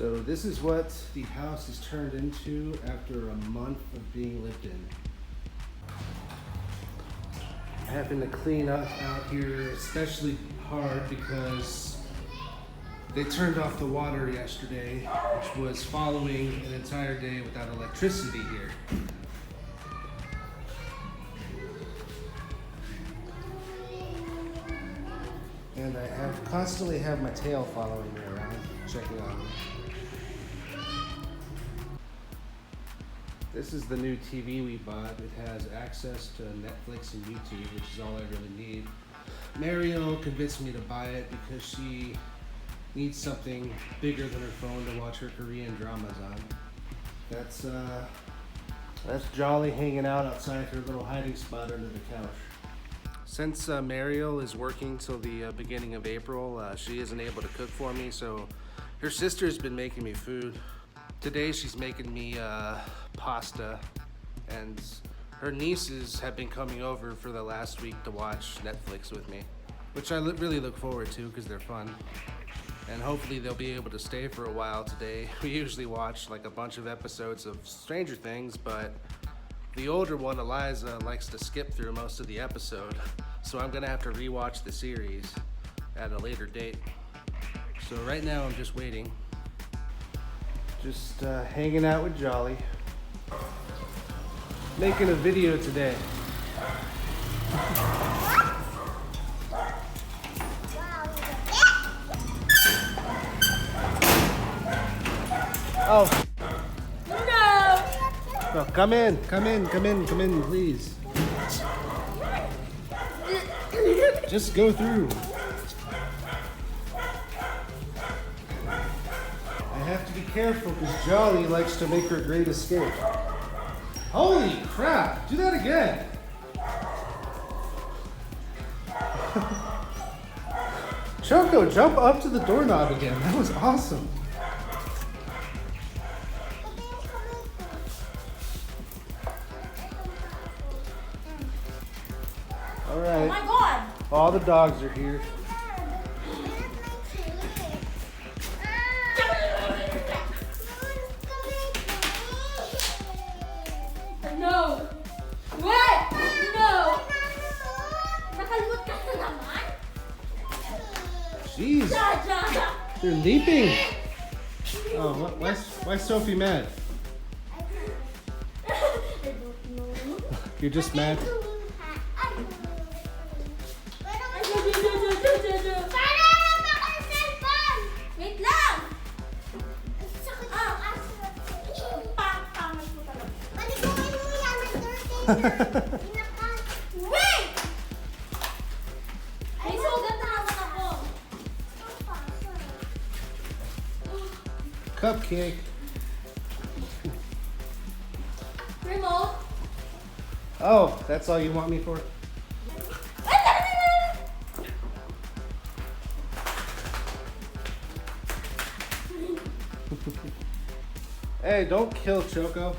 So this is what the house has turned into after a month of being lived in. Having to clean up out here especially hard because they turned off the water yesterday, which was following an entire day without electricity here. And I constantly have my tail following me around, checking on me. This is the new TV we bought. It has access to Netflix and YouTube, which is all I really need. Mario convinced me to buy it because she needs something bigger than her phone to watch her Korean dramas on. That's Jolly hanging out outside her little hiding spot under the couch. Since Mariel is working till the beginning of April, she isn't able to cook for me, so her sister's been making me food. Today she's making me pasta, and her nieces have been coming over for the last week to watch Netflix with me, which I really look forward to because they're fun. And hopefully they'll be able to stay for a while today. We usually watch like a bunch of episodes of Stranger Things, but the older one, Eliza, likes to skip through most of the episode, so I'm gonna have to rewatch the series at a later date. So right now I'm just waiting. Just hanging out with Jolly. Making a video today. Oh. No, come in, please. Just go through. I have to be careful because Jolly likes to make her great escape. Holy crap, do that again. Choco, jump up to the doorknob again. That was awesome. All right. Oh my God! All the dogs are here. No! What? No! Nakalimot ka na naman? Jeez. They're leaping. Oh, why is Sophie mad? I don't know. You're just mad? Wait lang! Wait! May sugat na naman ako. Cupcake. Remote? Oh, that's all you want me for? Hey, don't kill Choco.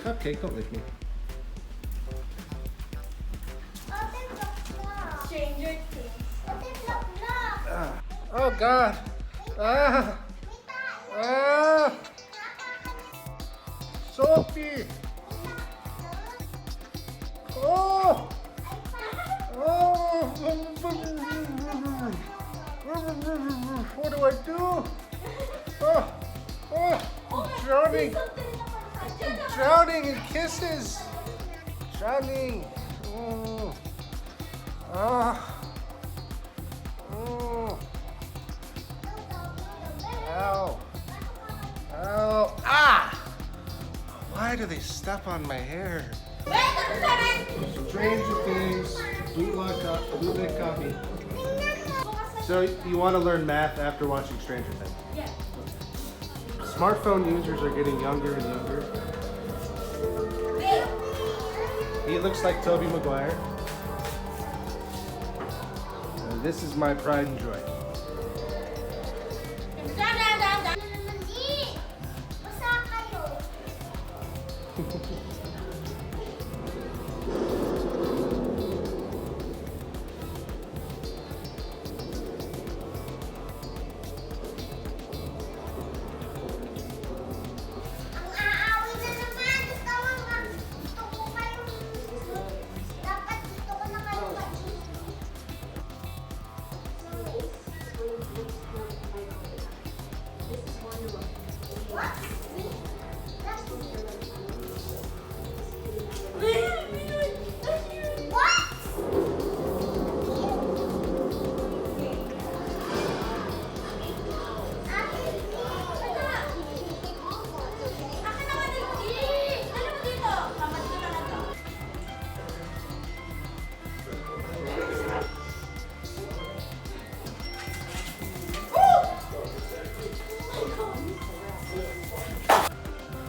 Cupcake, don't lick me. Stranger Things. Oh God. Ah. Ah. Sophie. Oh. Oh. What do I do? Oh. Oh. I'm drowning. I'm drowning in kisses. Drowning. Oh. Ah. Oh. Ow. Ow. Ah! Why do they step on my hair? Stranger Things, bootleg copy. So you want to learn math after watching Stranger Things? Yeah. Smartphone users are getting younger and younger. He looks like Tobey Maguire. And this is my pride and joy.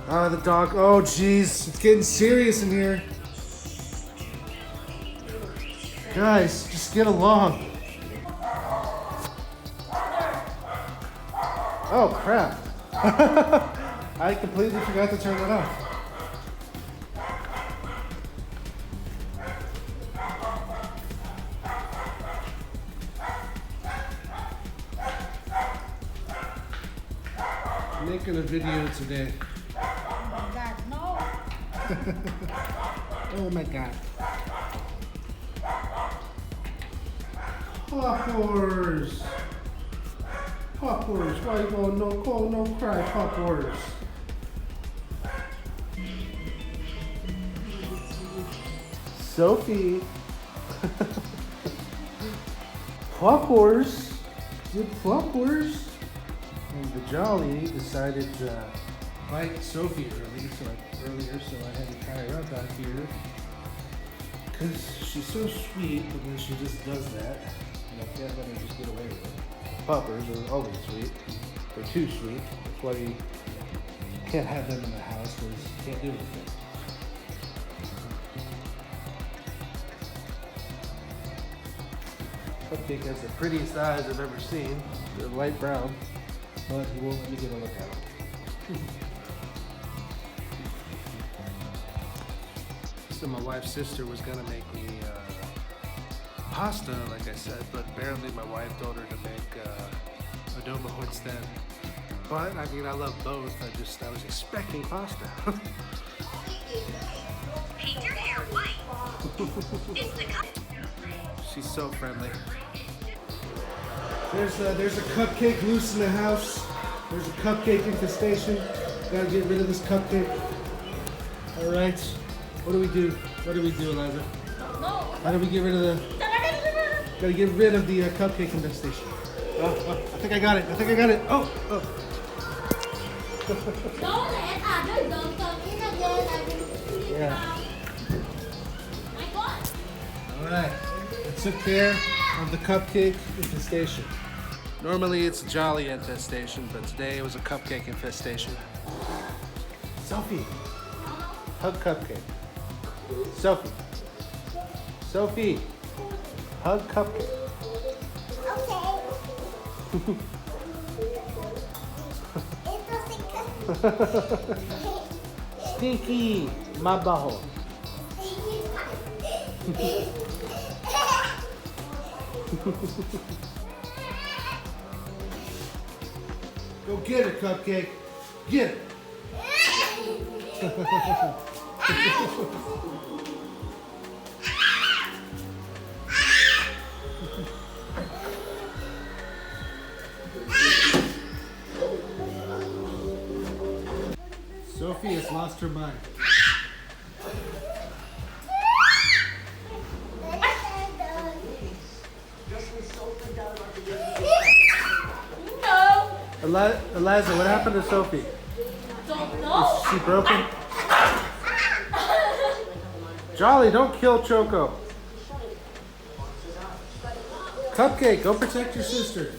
The dog. Oh, jeez. It's getting serious in here. Guys, just get along. Oh, crap. I completely forgot to turn that off. I'm making a video today. Oh my God, no. Oh my God. Poppers. Poppers. Why you gonna no call, no cry, Poppers? Sophie. Poppers. Good Poppers. And the Jolly decided to bite Sophie earlier, so I had to tie her up out here. Because she's so sweet, but then she just does that. And I can't let her just get away with it. Puppers are always sweet. They're too sweet. That's why you can't have them in the house, because you can't do anything. Cupcake has the prettiest eyes I've ever seen. They're light brown, but he won't let me get a look at them. So my wife's sister was gonna make me pasta, like I said, but apparently my wife told her to make adobo instead. But I mean, I love both. I was expecting pasta. Paint your hair white. It's the She's so friendly. There's a cupcake loose in the house. There's a cupcake infestation. Gotta get rid of this cupcake. All right. What do we do? What do we do, Eliza? No. How do we get rid of the? Gotta get rid of the cupcake infestation. Oh, I think I got it. I think I got it. Oh. Don't let other dogs come in again. I will sleep Yeah. now. My God. All right. I took care of the cupcake infestation. Normally it's a Jolly infestation, but today it was a cupcake infestation. Sophie, hug cupcake. Sophie. Sophie, hug cupcake. Stinky, mabaho. Go get it, cupcake. Get it. Sophie has lost her mind. No. Eliza, what happened to Sophie? Don't know. Is she broken? Jolly, don't kill Choco. Cupcake, go protect your sister.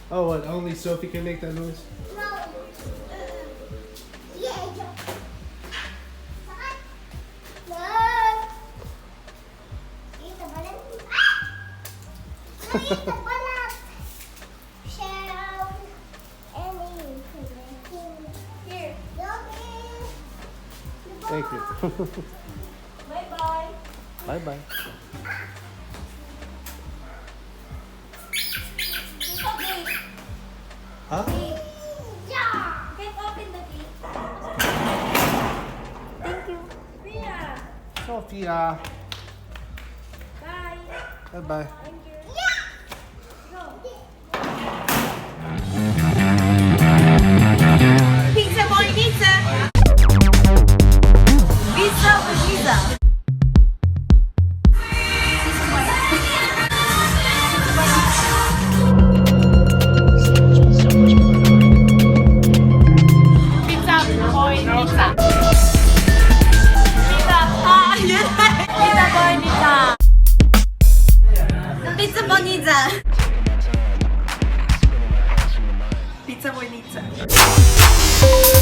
Oh, what? Only Sophie can make that noise? Here. Thank you. Bye-bye. Bye-bye. It's okay. Huh? Yeah. Can open the gate. Thank you. Yeah. Sophia. Bye. Bye-bye. Thank you. Go. Pizza boy, pizza. Pizza for pizza. Pizza. Pizza Bonita.